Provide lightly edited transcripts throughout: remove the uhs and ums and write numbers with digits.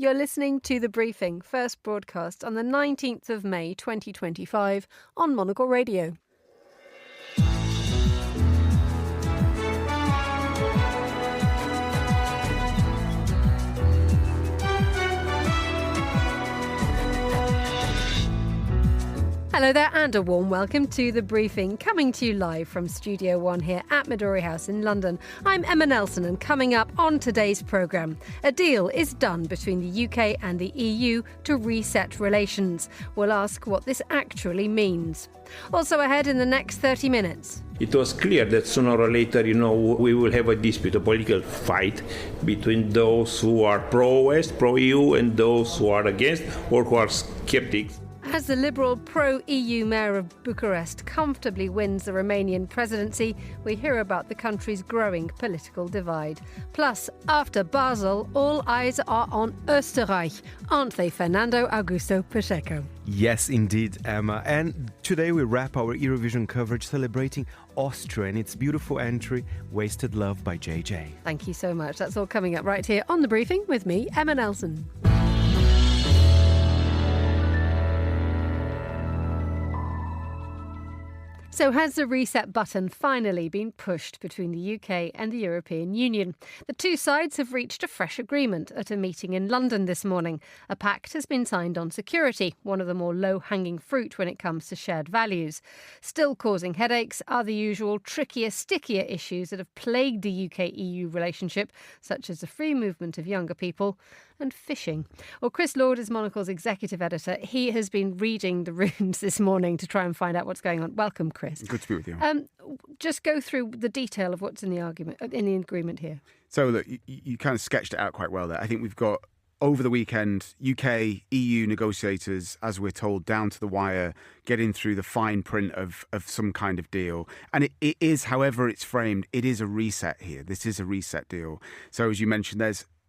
You're listening to The Briefing, first broadcast on the 19th of May 2025 on Monocle Radio. Hello there and a warm welcome to The Briefing, coming to you live from Studio One here at Midori House in London. I'm Emma Nelson, and coming up on today's programme, a deal is done between the UK and the EU to reset relations. We'll ask what this actually means. Also ahead in the next 30 minutes. It was clear that sooner or later, we will have a dispute, a political fight between those who are pro-West, pro-EU, and those who are against or who are skeptics. As the Liberal pro-EU mayor of Bucharest comfortably wins the Romanian presidency, we hear about the country's growing political divide. Plus, after Basel, all eyes are on Österreich, aren't they, Fernando, Augusto, Pacheco? Yes, indeed, Emma. And today we wrap our Eurovision coverage celebrating Austria and its beautiful entry, Wasted Love by JJ. Thank you so much. That's all coming up right here on The Briefing with me, Emma Nelson. So has the reset button finally been pushed between the UK and the European Union? The two sides have reached a fresh agreement at a meeting in London this morning. A pact has been signed on security, one of the more low-hanging fruit when it comes to shared values. Still causing headaches are the usual trickier, stickier issues that have plagued the UK-EU relationship, such as the free movement of younger people and fishing. Well, Chris Lord is Monocle's executive editor. He has been reading the runes this morning to try and find out what's going on. Welcome, Chris. Good to be with you. Just go through the detail of what's in the agreement here. So, look, you kind of sketched it out quite well there. I think we've got, over the weekend, UK, EU negotiators, as we're told, down to the wire, getting through the fine print of some kind of deal. And it is, however it's framed, it is a reset here. This is a reset deal. So, as you mentioned,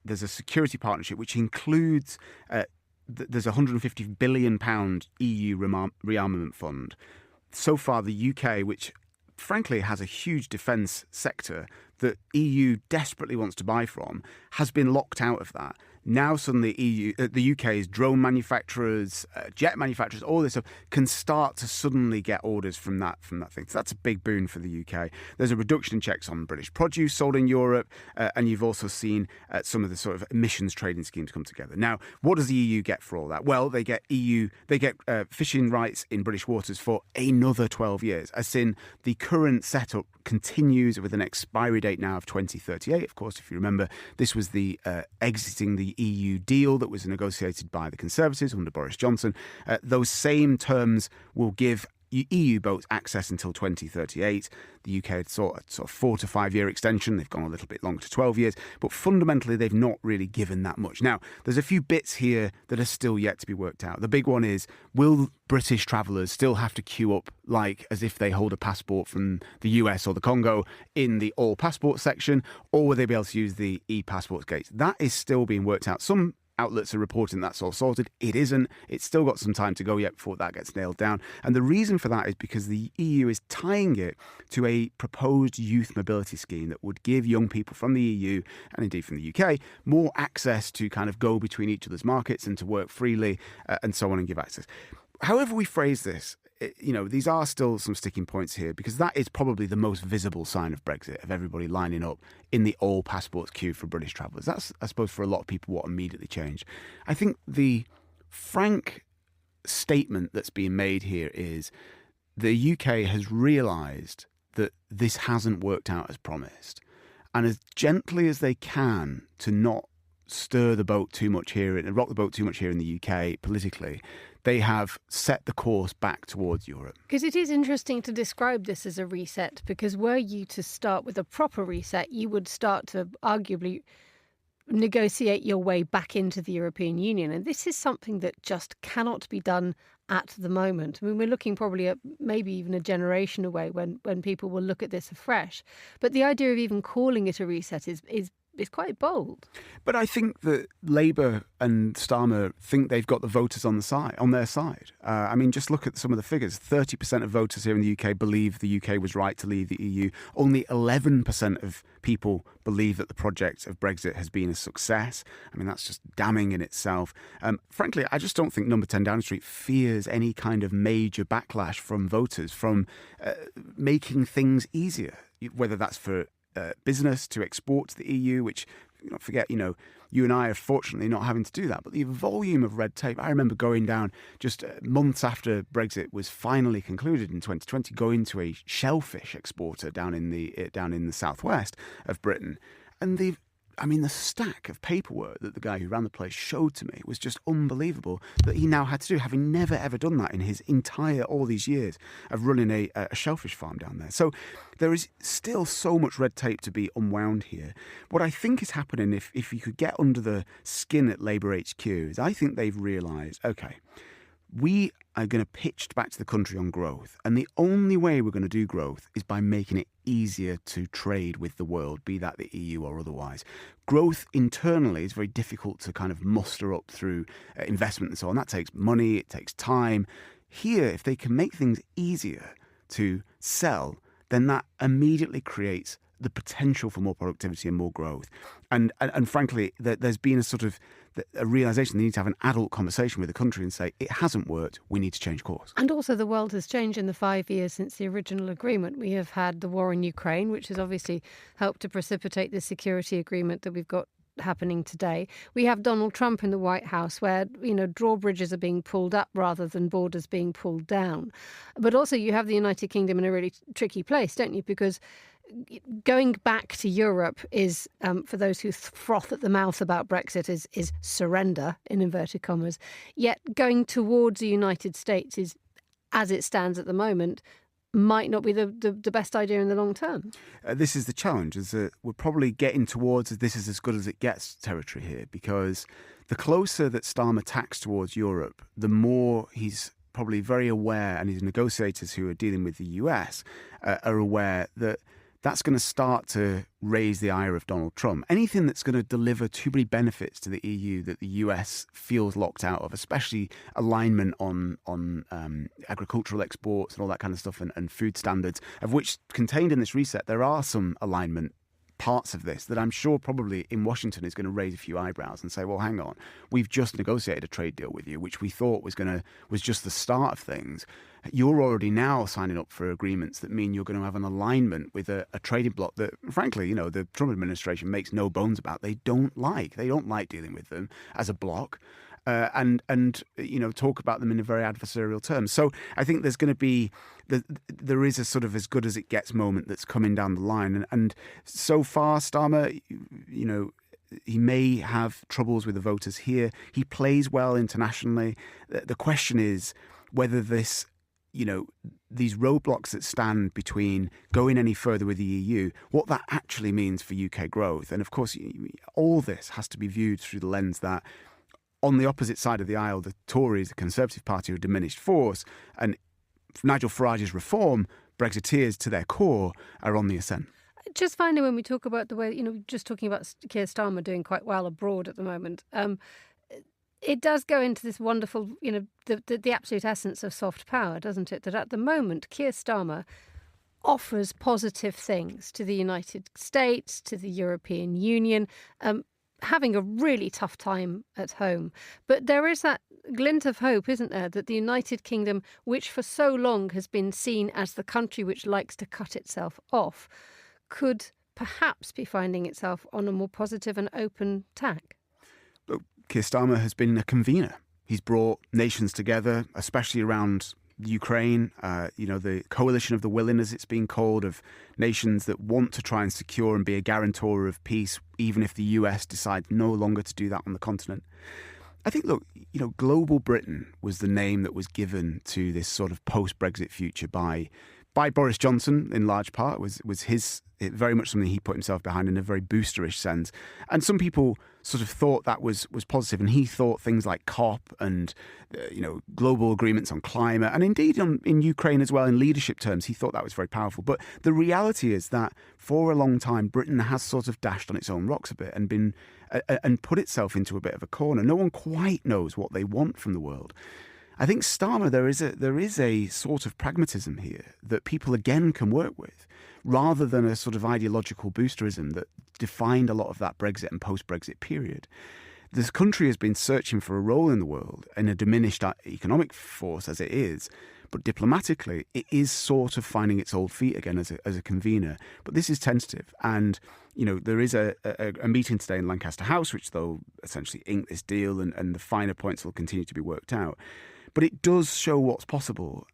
there's a security partnership which includes there's a £150 billion EU rearmament fund. So far, the UK, which frankly has a huge defence sector that EU desperately wants to buy from, has been locked out of that. Now suddenly the UK's drone manufacturers, jet manufacturers, all this stuff can start to suddenly get orders from that thing. So that's a big boon for the UK. There's a reduction in checks on British produce sold in Europe, and you've also seen some of the sort of emissions trading schemes come together. Now, what does the EU get for all that? Well, they get fishing rights in British waters for another 12 years, as in the current setup continues with an expiry date now of 2038. Of course, if you remember, this was the exiting the EU deal that was negotiated by the Conservatives under Boris Johnson. Those same terms will give EU boats access until 2038. The UK had sought a sort of 4 to 5 year extension. They've gone a little bit longer to 12 years, but fundamentally they've not really given that much. Now, there's a few bits here that are still yet to be worked out. The big one is, will British travellers still have to queue up like as if they hold a passport from the US or the Congo in the all passport section, or will they be able to use the e-passports gates? That is still being worked out. Some outlets are reporting that's all sorted. It isn't. It's still got some time to go yet before that gets nailed down. And the reason for that is because the EU is tying it to a proposed youth mobility scheme that would give young people from the EU and indeed from the UK more access to kind of go between each other's markets and to work freely and so on and give access. However we phrase this, these are still some sticking points here, because that is probably the most visible sign of Brexit, of everybody lining up in the all passports queue for British travellers. That's, I suppose, for a lot of people what immediately changed. I think the frank statement that's being made here is the UK has realised that this hasn't worked out as promised, and as gently as they can to not stir the boat too much here and rock the boat too much here in the UK politically, they have set the course back towards Europe. Because it is interesting to describe this as a reset, because were you to start with a proper reset, you would start to arguably negotiate your way back into the European Union. And this is something that just cannot be done at the moment. I mean, we're looking probably at maybe even a generation away when people will look at this afresh. But the idea of even calling it a reset is quite bold. But I think that Labour and Starmer think they've got the voters on their side. I mean, just look at some of the figures. 30% of voters here in the UK believe the UK was right to leave the EU. Only 11% of people believe that the project of Brexit has been a success. I mean, that's just damning in itself. Frankly, I just don't think Number 10 Downing Street fears any kind of major backlash from voters from making things easier, whether that's for business to export to the EU, which, forget, you and I are fortunately not having to do that. But the volume of red tape, I remember going down just months after Brexit was finally concluded in 2020, going to a shellfish exporter down in the southwest of Britain, and the stack of paperwork that the guy who ran the place showed to me was just unbelievable that he now had to do, having never ever done that in his all these years of running a shellfish farm down there. So there is still so much red tape to be unwound here. What I think is happening, if you could get under the skin at Labour HQ, is I think they've realised, okay, we are going to pitch back to the country on growth. And the only way we're going to do growth is by making it easier to trade with the world, be that the EU or otherwise. Growth internally is very difficult to kind of muster up through investment and so on. That takes money, it takes time. Here, if they can make things easier to sell, then that immediately creates the potential for more productivity and more growth. And frankly, there's been a sort of a realisation they need to have an adult conversation with the country and say, it hasn't worked, we need to change course. And also the world has changed in the 5 years since the original agreement. We have had the war in Ukraine, which has obviously helped to precipitate the security agreement that we've got happening today. We have Donald Trump in the White House where, drawbridges are being pulled up rather than borders being pulled down. But also you have the United Kingdom in a really tricky place, don't you? Because going back to Europe is, for those who froth at the mouth about Brexit, is surrender, in inverted commas. Yet going towards the United States is, as it stands at the moment, might not be the best idea in the long term. This is the challenge, is that we're probably getting towards this is as good as it gets territory here, because the closer that Starmer tacks towards Europe, the more he's probably very aware, and his negotiators who are dealing with the US are aware that that's going to start to raise the ire of Donald Trump. Anything that's going to deliver too many benefits to the EU that the US feels locked out of, especially alignment on agricultural exports and all that kind of stuff, and food standards, of which contained in this reset, there are some alignment parts of this that I'm sure probably in Washington is going to raise a few eyebrows and say, well, hang on, we've just negotiated a trade deal with you, which we thought was just the start of things. You're already now signing up for agreements that mean you're going to have an alignment with a trading bloc that, frankly, the Trump administration makes no bones about. They don't like dealing with them as a bloc. And talk about them in a very adversarial terms. So I think there's going to be there is a sort of as good as it gets moment that's coming down the line. And so far, Starmer, he may have troubles with the voters here. He plays well internationally. The question is whether these roadblocks that stand between going any further with the EU, what that actually means for UK growth. And of course, all this has to be viewed through the lens that on the opposite side of the aisle, the Tories, the Conservative Party, are a diminished force, and Nigel Farage's reform, Brexiteers to their core, are on the ascent. Just finally, when we talk about the way, just talking about Keir Starmer doing quite well abroad at the moment, it does go into this wonderful, the absolute essence of soft power, doesn't it? That at the moment, Keir Starmer offers positive things to the United States, to the European Union, having a really tough time at home. But there is that glint of hope, isn't there, that the United Kingdom, which for so long has been seen as the country which likes to cut itself off, could perhaps be finding itself on a more positive and open tack. Keir Starmer has been a convener. He's brought nations together, especially around Ukraine, the coalition of the willing, as it's been called, of nations that want to try and secure and be a guarantor of peace, even if the US decides no longer to do that on the continent. I think, look, Global Britain was the name that was given to this sort of post-Brexit future by by Boris Johnson in large part, was very much something he put himself behind in a very boosterish sense. And some people sort of thought that was positive, and he thought things like COP and global agreements on climate, and indeed in Ukraine as well, in leadership terms, he thought that was very powerful. But the reality is that for a long time, Britain has sort of dashed on its own rocks a bit and put itself into a bit of a corner. No one quite knows what they want from the world. I think, Starmer, there is a sort of pragmatism here that people again can work with, rather than a sort of ideological boosterism that defined a lot of that Brexit and post-Brexit period. This country has been searching for a role in the world in a diminished economic force as it is, but diplomatically it is sort of finding its old feet again as a convener. But this is tentative, and there is a meeting today in Lancaster House which they'll essentially ink this deal, and the finer points will continue to be worked out. But it does show what's possible.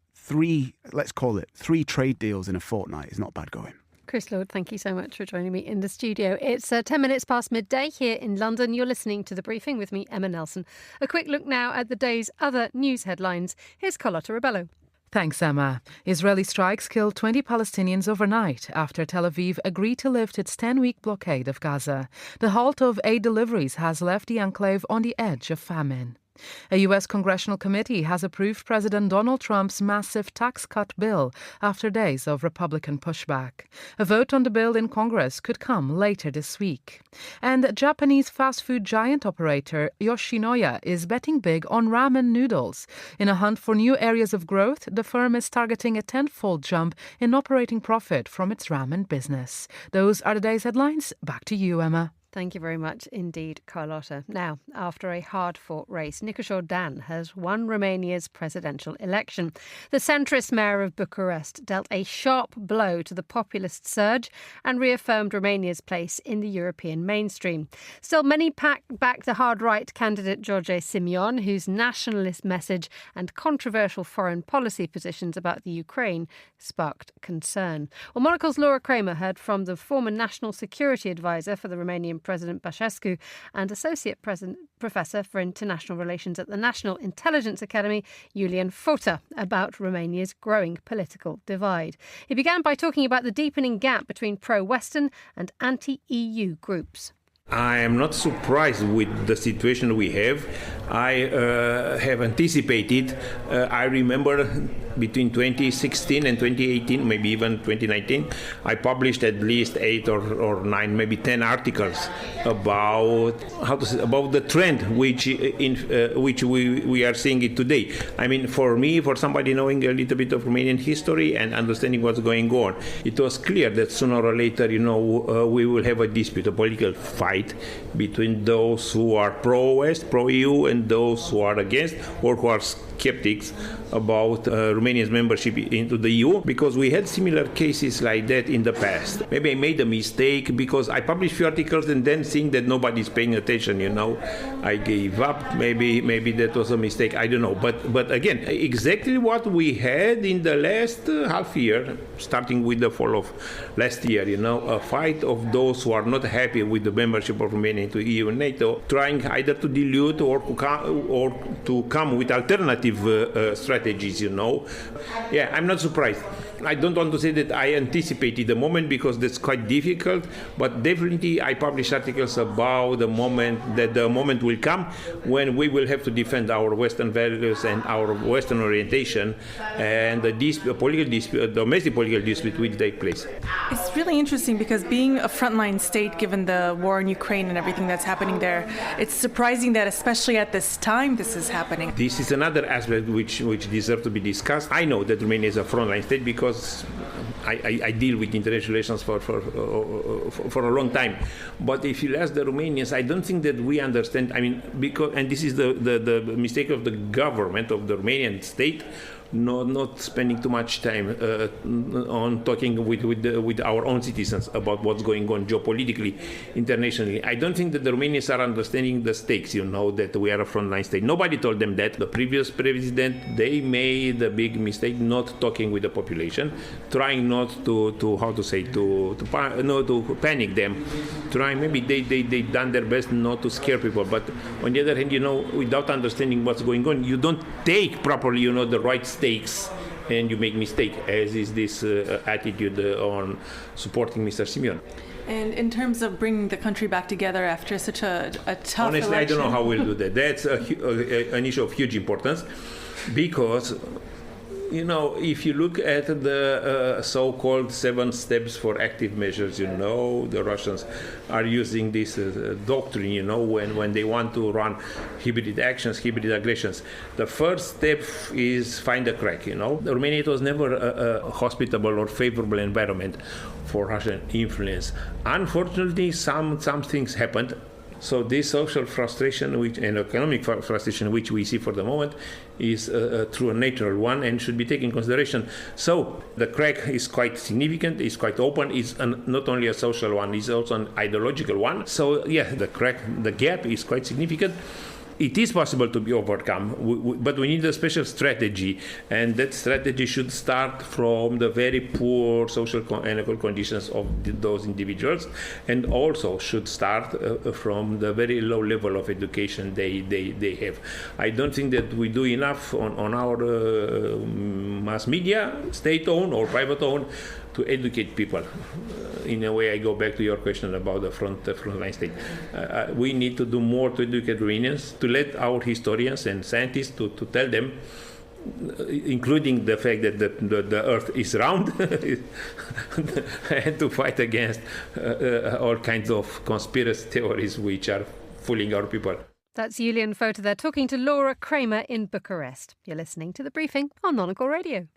Let's call it 3 trade deals in a fortnight is not bad going. Chris Lord, thank you so much for joining me in the studio. It's 10 minutes past midday here in London. You're listening to The Briefing with me, Emma Nelson. A quick look now at the day's other news headlines. Here's Carlotta Rebello. Thanks, Emma. Israeli strikes killed 20 Palestinians overnight after Tel Aviv agreed to lift its 10-week blockade of Gaza. The halt of aid deliveries has left the enclave on the edge of famine. A U.S. congressional committee has approved President Donald Trump's massive tax cut bill after days of Republican pushback. A vote on the bill in Congress could come later this week. And Japanese fast food giant operator Yoshinoya is betting big on ramen noodles. In a hunt for new areas of growth, the firm is targeting a 10-fold jump in operating profit from its ramen business. Those are the day's headlines. Back to you, Emma. Thank you very much indeed, Carlotta. Now, after a hard-fought race, Nicușor Dan has won Romania's presidential election. The centrist mayor of Bucharest dealt a sharp blow to the populist surge and reaffirmed Romania's place in the European mainstream. Still, many back the hard-right candidate George Simion, whose nationalist message and controversial foreign policy positions about the Ukraine sparked concern. Well, Monocle's Laura Kramer heard from the former national security advisor for the Romanian President Pacheco and Associate Professor for International Relations at the National Intelligence Academy, Iulian Fota, about Romania's growing political divide. He began by talking about the deepening gap between pro-Western and anti-EU groups. I am not surprised with the situation we have. I have anticipated. I remember between 2016 and 2018, maybe even 2019, I published at least 8 or 9, maybe 10 articles about about the trend which we are seeing it today. I mean, for me, for somebody knowing a little bit of Romanian history and understanding what's going on, it was clear that sooner or later, we will have a dispute, a political fight between those who are pro-West, pro-EU, and those who are against or who are skeptics about Romania's membership into the EU, because we had similar cases like that in the past. Maybe I made a mistake because I published few articles and then seeing that nobody's paying attention, I gave up. Maybe that was a mistake. I don't know. But again, exactly what we had in the last half year, starting with the fall of last year, a fight of those who are not happy with the membership of Romania into EU and NATO, trying either to dilute or to come with alternative strategies, Yeah, I'm not surprised. I don't want to say that I anticipated the moment because that's quite difficult, but definitely I published articles about the moment will come when we will have to defend our Western values and our Western orientation, and the domestic political dispute will take place. It's really interesting because being a frontline state, given the war in Ukraine and everything that's happening there, it's surprising that especially at this time this is happening. This is another aspect which deserves to be discussed. I know that Romania is a frontline state because I deal with international relations for a long time. But if you ask the Romanians, I don't think that we understand. I mean, and this is the mistake of the government of the Romanian state, not spending too much time on talking with our own citizens about what's going on geopolitically, internationally. I don't think that the Romanians are understanding the stakes, that we are a frontline state. Nobody told them that. The previous president, they made a big mistake not talking with the population, trying not to panic them, trying, maybe they done their best not to scare people. But on the other hand, without understanding what's going on, you don't take properly, the right stakes and you make mistake, as is this attitude on supporting Mr. Simeon. And in terms of bringing the country back together after such a tough Honestly, election? I don't know how we'll do that. That's an issue of huge importance, because if you look at the so-called 7 steps for active measures, the Russians are using this doctrine, when they want to run hybrid actions, hybrid aggressions. The first step is find a crack, Romania, it was never a hospitable or favorable environment for Russian influence. Unfortunately, some things happened. So this social frustration and economic frustration which we see for the moment is through a natural one and should be taken into consideration. So the crack is quite significant, is quite open, is not only a social one, it's also an ideological one. So the gap is quite significant. It is possible to be overcome, but we need a special strategy, and that strategy should start from the very poor social and economic conditions of those individuals, and also should start from the very low level of education they have. I don't think that we do enough on our mass media, state-owned or private-owned, to educate people. In a way, I go back to your question about the frontline state. We need to do more to educate Romanians, to let our historians and scientists to tell them, including the fact that the earth is round, and to fight against all kinds of conspiracy theories which are fooling our people. That's Julian Fota there talking to Laura Kramer in Bucharest. You're listening to The Briefing on Monocle Radio.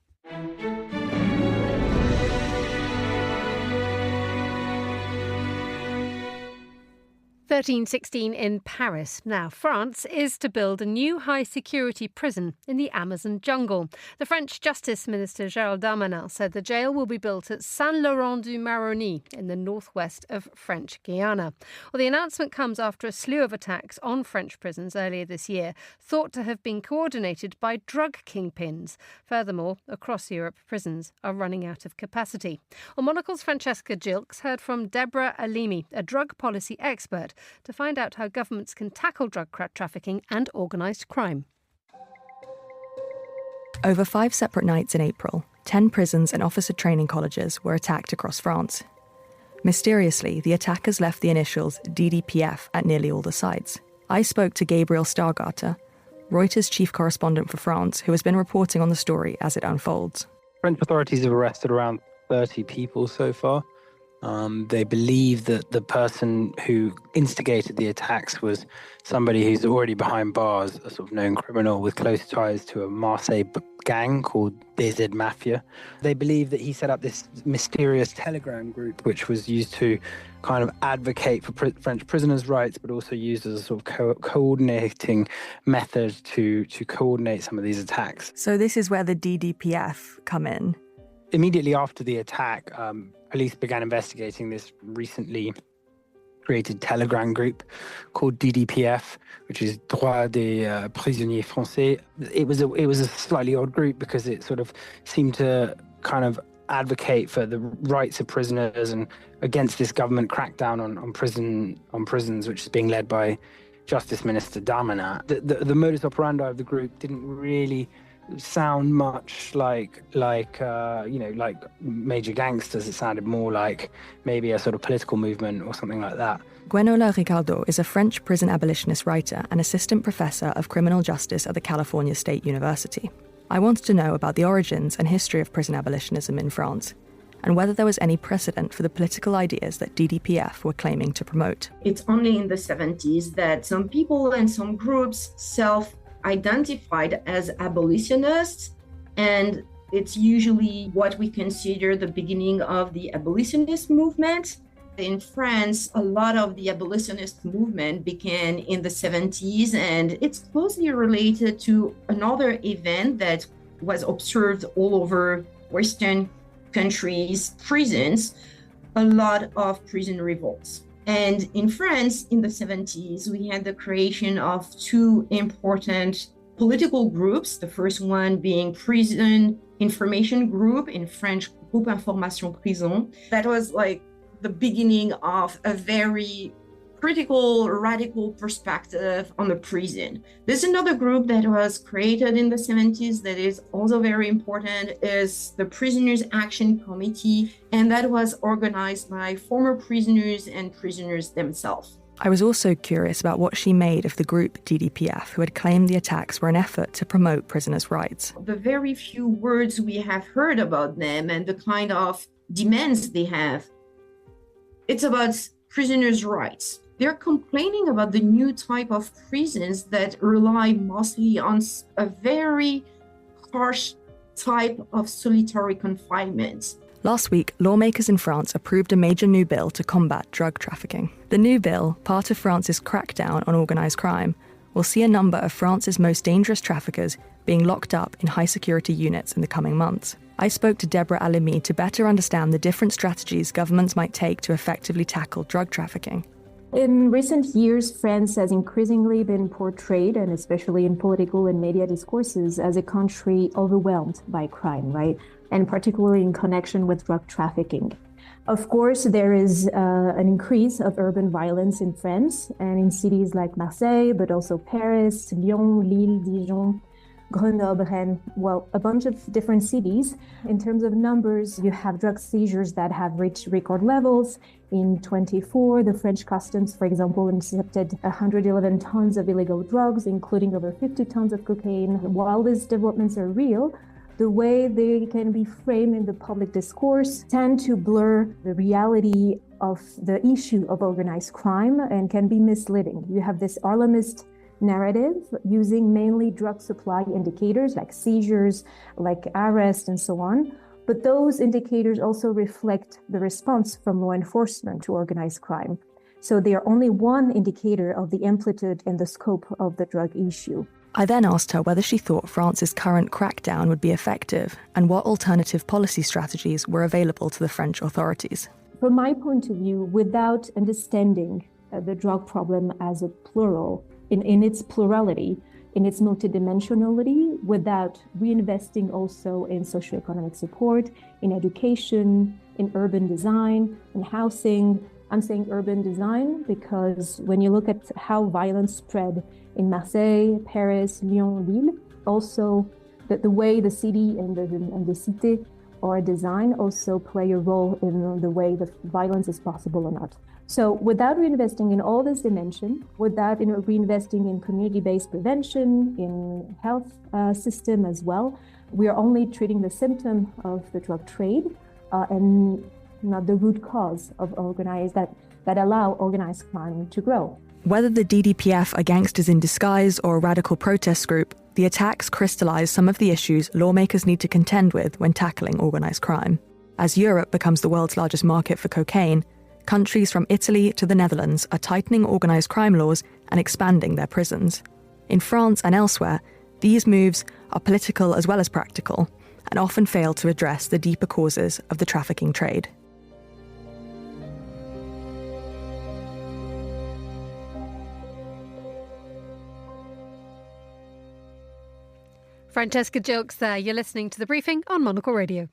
1316 in Paris. Now, France is to build a new high-security prison in the Amazon jungle. The French Justice Minister Gérald Darmanin said the jail will be built at Saint-Laurent-du-Maroni in the northwest of French Guiana. Well, the announcement comes after a slew of attacks on French prisons earlier this year, thought to have been coordinated by drug kingpins. Furthermore, across Europe, prisons are running out of capacity. Well, Monocle's Francesca Gilks heard from Deborah Alimi, a drug policy expert, to find out how governments can tackle drug trafficking and organised crime. Over 5 separate nights in April, 10 prisons and officer training colleges were attacked across France. Mysteriously, the attackers left the initials DDPF at nearly all the sites. I spoke to Gabriel Stargarter, Reuters chief correspondent for France, who has been reporting on the story as it unfolds. French authorities have arrested around 30 people so far. They believe that the person who instigated the attacks was somebody who's already behind bars, a sort of known criminal with close ties to a Marseille gang called DZ Mafia. They believe that he set up this mysterious Telegram group, which was used to kind of advocate for French prisoners' rights, but also used as a sort of coordinating method to coordinate some of these attacks. So this is where the DDPF come in? Immediately after the attack, police began investigating this recently created Telegram group called DDPF, which is Droit des Prisonniers Français. It was a slightly odd group because it sort of seemed to kind of advocate for the rights of prisoners and against this government crackdown on prisons, which is being led by Justice Minister Darmanin. The modus operandi of the group didn't really sound much like major gangsters. It sounded more like maybe a sort of political movement or something like that. Gwenola Ricardo is a French prison abolitionist writer and assistant professor of criminal justice at the California State University. I wanted to know about the origins and history of prison abolitionism in France, and whether there was any precedent for the political ideas that DDPF were claiming to promote. It's only in the 70s that some people and some groups self-identified as abolitionists, and it's usually what we consider the beginning of the abolitionist movement. In France, a lot of the abolitionist movement began in the 70s, and it's closely related to another event that was observed all over Western countries, prisons, a lot of prison revolts. And in France, in the 70s, we had the creation of 2 important political groups, the first one being Prison Information Group, in French, Groupe Information Prison. That was like the beginning of a very critical, radical perspective on the prison. There's another group that was created in the 70s that is also very important, is the Prisoners Action Committee, and that was organized by former prisoners and prisoners themselves. I was also curious about what she made of the group DDPF, who had claimed the attacks were an effort to promote prisoners' rights. The very few words we have heard about them and the kind of demands they have, it's about prisoners' rights. They're complaining about the new type of prisons that rely mostly on a very harsh type of solitary confinement. Last week, lawmakers in France approved a major new bill to combat drug trafficking. The new bill, part of France's crackdown on organised crime, will see a number of France's most dangerous traffickers being locked up in high-security units in the coming months. I spoke to Deborah Alimi to better understand the different strategies governments might take to effectively tackle drug trafficking. In recent years, France has increasingly been portrayed, and especially in political and media discourses, as a country overwhelmed by crime, right? And particularly in connection with drug trafficking. Of course, there is an increase of urban violence in France and in cities like Marseille, but also Paris, Lyon, Lille, Dijon, Grenoble, and, well, a bunch of different cities. In terms of numbers, you have drug seizures that have reached record levels. In 2024, the French customs, for example, intercepted 111 tons of illegal drugs, including over 50 tons of cocaine. While these developments are real, the way they can be framed in the public discourse tend to blur the reality of the issue of organized crime and can be misleading. You have this alarmist narrative using mainly drug supply indicators like seizures, like arrest, and so on. But those indicators also reflect the response from law enforcement to organized crime. So they are only one indicator of the amplitude and the scope of the drug issue. I then asked her whether she thought France's current crackdown would be effective and what alternative policy strategies were available to the French authorities. From my point of view, without understanding the drug problem as a plural, in its plurality, in its multidimensionality, without reinvesting also in socioeconomic support, in education, in urban design, in housing. I'm saying urban design because when you look at how violence spread in Marseille, Paris, Lyon, Lille, also the way the city and the cité are designed also play a role in the way the violence is possible or not. So without reinvesting in all this dimension, without reinvesting in community-based prevention, in health system as well, we are only treating the symptom of the drug trade and not the root cause of that allow organized crime to grow. Whether the DDPF are gangsters in disguise or a radical protest group, the attacks crystallize some of the issues lawmakers need to contend with when tackling organized crime. As Europe becomes the world's largest market for cocaine, countries from Italy to the Netherlands are tightening organized crime laws and expanding their prisons. In France and elsewhere, these moves are political as well as practical and often fail to address the deeper causes of the trafficking trade. Francesca Jilks there. You're listening to The Briefing on Monocle Radio.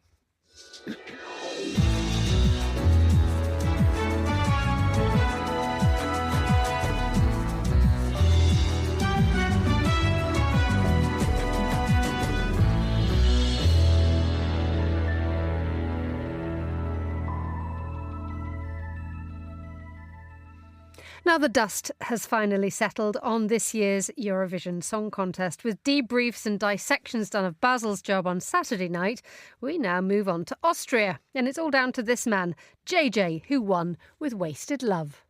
Now the dust has finally settled on this year's Eurovision Song Contest. With debriefs and dissections done of Basil's job on Saturday night, we now move on to Austria. And it's all down to this man, JJ, who won with Wasted Love.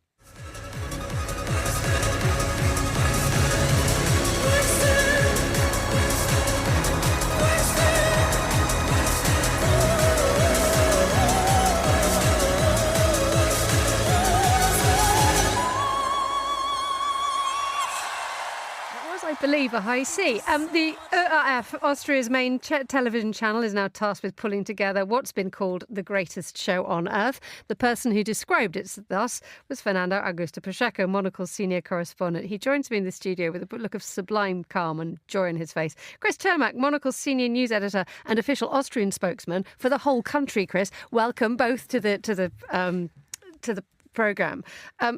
I believe a high C. The ORF, Austria's main television channel, is now tasked with pulling together what's been called the greatest show on earth. The person who described it thus was Fernando Augusto Pacheco, Monocle's senior correspondent. He joins me in the studio with a look of sublime calm and joy in his face. Chris Cermak, Monocle's senior news editor and official Austrian spokesman for the whole country. Chris, welcome both to the programme.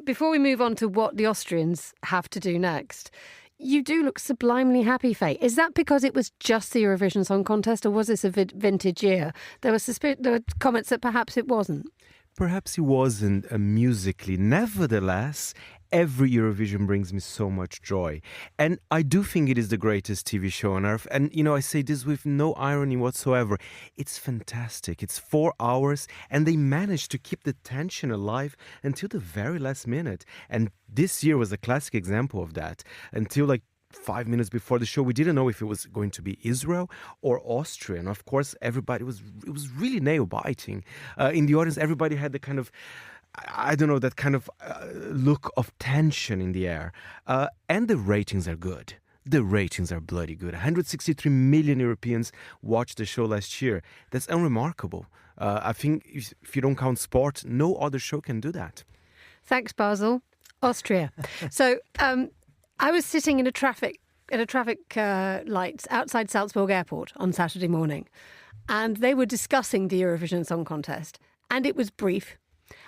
Before we move on to what the Austrians have to do next, you do look sublimely happy, Faye. Is that because it was just the Eurovision Song Contest, or was this a vintage year? There were comments that perhaps it wasn't. Perhaps it wasn't musically. Nevertheless, every Eurovision brings me so much joy. And I do think it is the greatest TV show on earth. And, I say this with no irony whatsoever. It's fantastic. It's 4 hours, and they managed to keep the tension alive until the very last minute. And this year was a classic example of that. Until 5 minutes before the show, we didn't know if it was going to be Israel or Austria. And of course, it was really nail-biting. In the audience, everybody had the kind of, that kind of look of tension in the air. And the ratings are good. The ratings are bloody good. 163 million Europeans watched the show last year. That's unremarkable. I think if you don't count sport, no other show can do that. Thanks, Basil. Austria. So, I was sitting in a traffic lights outside Salzburg Airport on Saturday morning, and they were discussing the Eurovision Song Contest, and it was brief,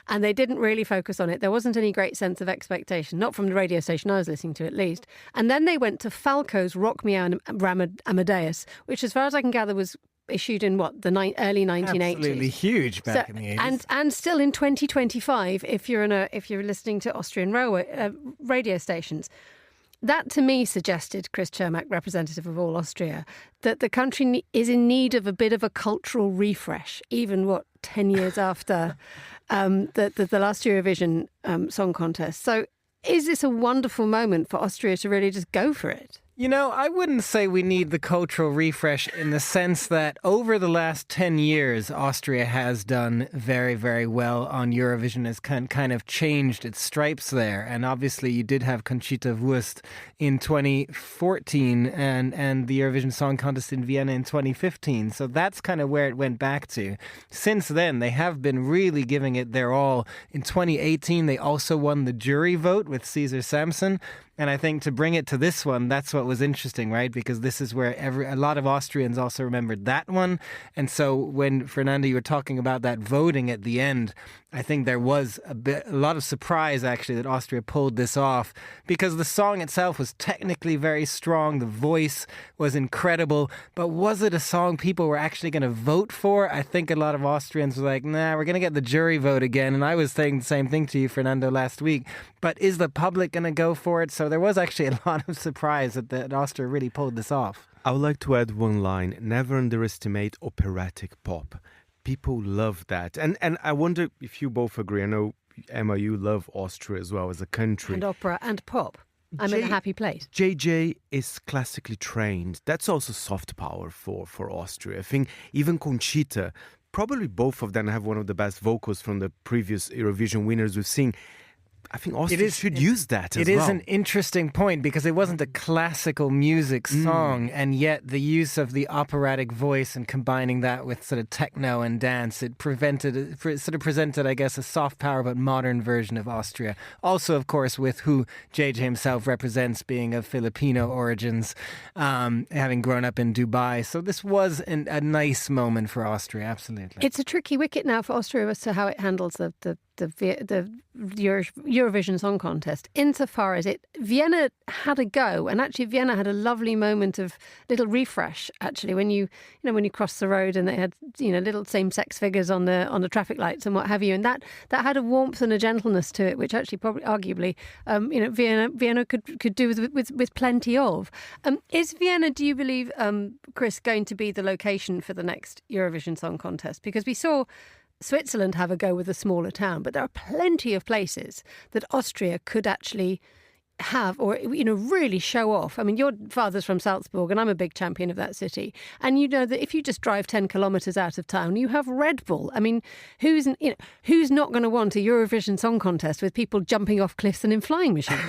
and they didn't really focus on it. There wasn't any great sense of expectation, not from the radio station I was listening to at least. And then they went to Falco's Rock Me Amadeus, which, as far as I can gather, was issued in early 1980s. Absolutely huge back in the 80s. And still in 2025, if you're listening to Austrian radio stations. That, to me, suggested, Chris Cermak, representative of all Austria, that the country is in need of a bit of a cultural refresh, even, 10 years after the last Eurovision Song Contest. So is this a wonderful moment for Austria to really just go for it? I wouldn't say we need the cultural refresh in the sense that over the last 10 years, Austria has done very, very well on Eurovision, has kind of changed its stripes there. And obviously you did have Conchita Wurst in 2014 and the Eurovision Song Contest in Vienna in 2015. So that's kind of where it went back to. Since then, they have been really giving it their all. In 2018, they also won the jury vote with Cesar Sampson. And I think to bring it to this one, that's what was interesting, right? Because this is where a lot of Austrians also remembered that one. And so when, Fernando, you were talking about that voting at the end, I think there was a lot of surprise, actually, that Austria pulled this off, because the song itself was technically very strong. The voice was incredible. But was it a song people were actually going to vote for? I think a lot of Austrians were like, nah, we're going to get the jury vote again. And I was saying the same thing to you, Fernando, last week. But is the public going to go for it? So there was actually a lot of surprise that Austria really pulled this off. I would like to add one line. Never underestimate operatic pop. People love that. And I wonder if you both agree. I know, Emma, you love Austria as well as a country. And opera and pop. I'm in a happy place. JJ is classically trained. That's also soft power for Austria. I think even Conchita, probably both of them have one of the best vocals from the previous Eurovision winners we've seen. I think Austria should use that as well. It is an interesting point because it wasn't a classical music song, and yet the use of the operatic voice and combining that with sort of techno and dance, it presented, I guess, a soft power but modern version of Austria. Also, of course, with who JJ himself represents, being of Filipino origins, having grown up in Dubai. So this was a nice moment for Austria, absolutely. It's a tricky wicket now for Austria as to how it handles the Eurovision Song Contest, insofar as Vienna had a go, and actually Vienna had a lovely moment of little refresh. Actually, when you crossed the road and they had little same-sex figures on the traffic lights and what have you, and that had a warmth and a gentleness to it, which actually probably arguably Vienna could do with plenty of. Is Vienna, do you believe, Chris, going to be the location for the next Eurovision Song Contest? Because we saw Switzerland have a go with a smaller town, but there are plenty of places that Austria could actually have or really show off. I mean, your father's from Salzburg and I'm a big champion of that city, and you know that if you just drive 10 kilometres out of town you have Red Bull. I mean, who's not going to want a Eurovision Song Contest with people jumping off cliffs and in flying machines?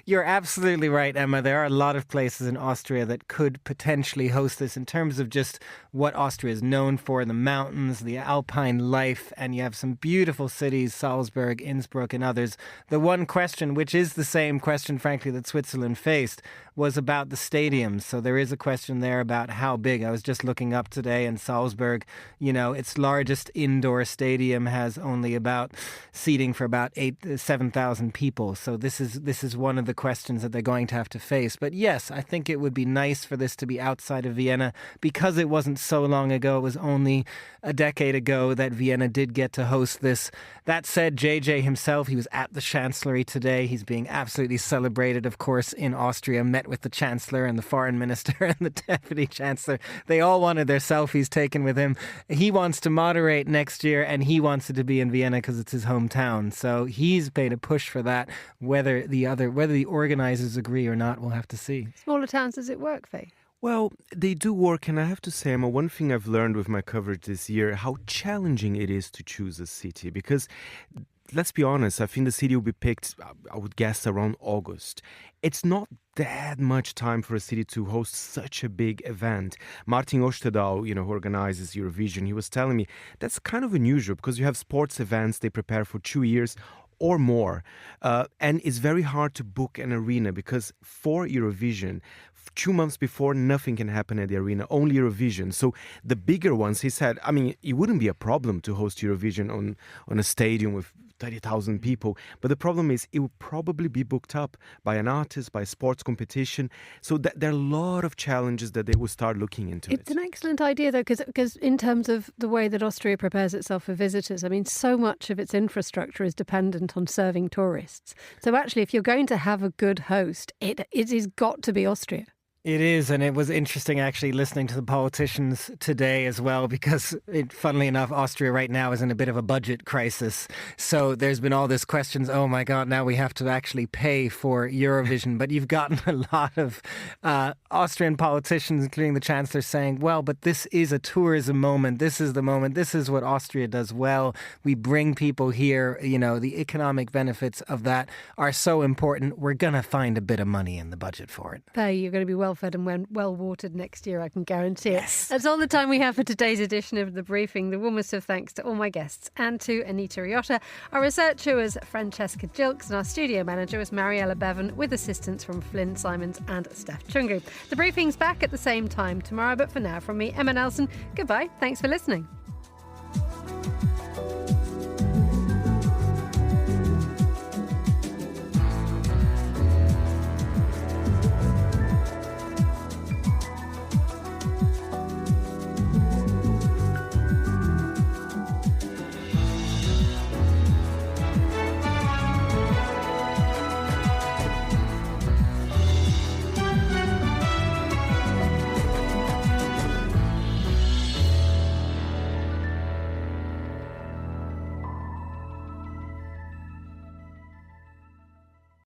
You're absolutely right, Emma. There are a lot of places in Austria that could potentially host this in terms of just what Austria is known for, the mountains, the alpine life, and you have some beautiful cities, Salzburg, Innsbruck and others. The one question, which is the same same question, frankly, that Switzerland faced, was about the stadiums. So there is a question there about how big. I was just looking up today in Salzburg, its largest indoor stadium has only about seating for about 7,000 people. So this is one of the questions that they're going to have to face. But yes, I think it would be nice for this to be outside of Vienna because it wasn't so long ago. It was only a decade ago that Vienna did get to host this. That said, JJ himself, he was at the Chancellery today. He's being absolutely celebrated, of course, in Austria, met with the Chancellor and the Foreign Minister and the Deputy Chancellor. They all wanted their selfies taken with him. He wants to moderate next year, and he wants it to be in Vienna because it's his hometown. So he's made a push for that. Whether the organizers agree or not, we'll have to see. Smaller towns, does it work, Faye? Well, they do work, and I have to say, Emma, one thing I've learned with my coverage this year, how challenging it is to choose a city, because let's be honest, I think the city will be picked, I would guess, around August. It's not that much time for a city to host such a big event. Martin Osterdahl, who organizes Eurovision, he was telling me that's kind of unusual because you have sports events they prepare for 2 years or more. And it's very hard to book an arena because for Eurovision, 2 months before, nothing can happen at the arena, only Eurovision. So the bigger ones, he said, it wouldn't be a problem to host Eurovision on a stadium with 30,000 people. But the problem is it will probably be booked up by an artist, by a sports competition. So there are a lot of challenges that they will start looking into. It's an excellent idea, though, because in terms of the way that Austria prepares itself for visitors, so much of its infrastructure is dependent on serving tourists. So actually, if you're going to have a good host, it has got to be Austria. It is, and it was interesting actually listening to the politicians today as well, because funnily enough, Austria right now is in a bit of a budget crisis. So there's been all this questions, oh my God, now we have to actually pay for Eurovision. But you've gotten a lot of Austrian politicians, including the Chancellor, saying, well, but this is a tourism moment. This is the moment. This is what Austria does well. We bring people here. The economic benefits of that are so important. We're going to find a bit of money in the budget for it. You're going to be well fed and well-watered next year, I can guarantee it. That's all the time we have for today's edition of The Briefing. The warmest of thanks to all my guests and to Anita Riotta. Our researcher was Francesca Jilks and our studio manager was Mariella Bevan, with assistance from Flynn Simons and Steph Chungu. The Briefing's back at the same time tomorrow, but for now, from me, Emma Nelson, goodbye. Thanks for listening.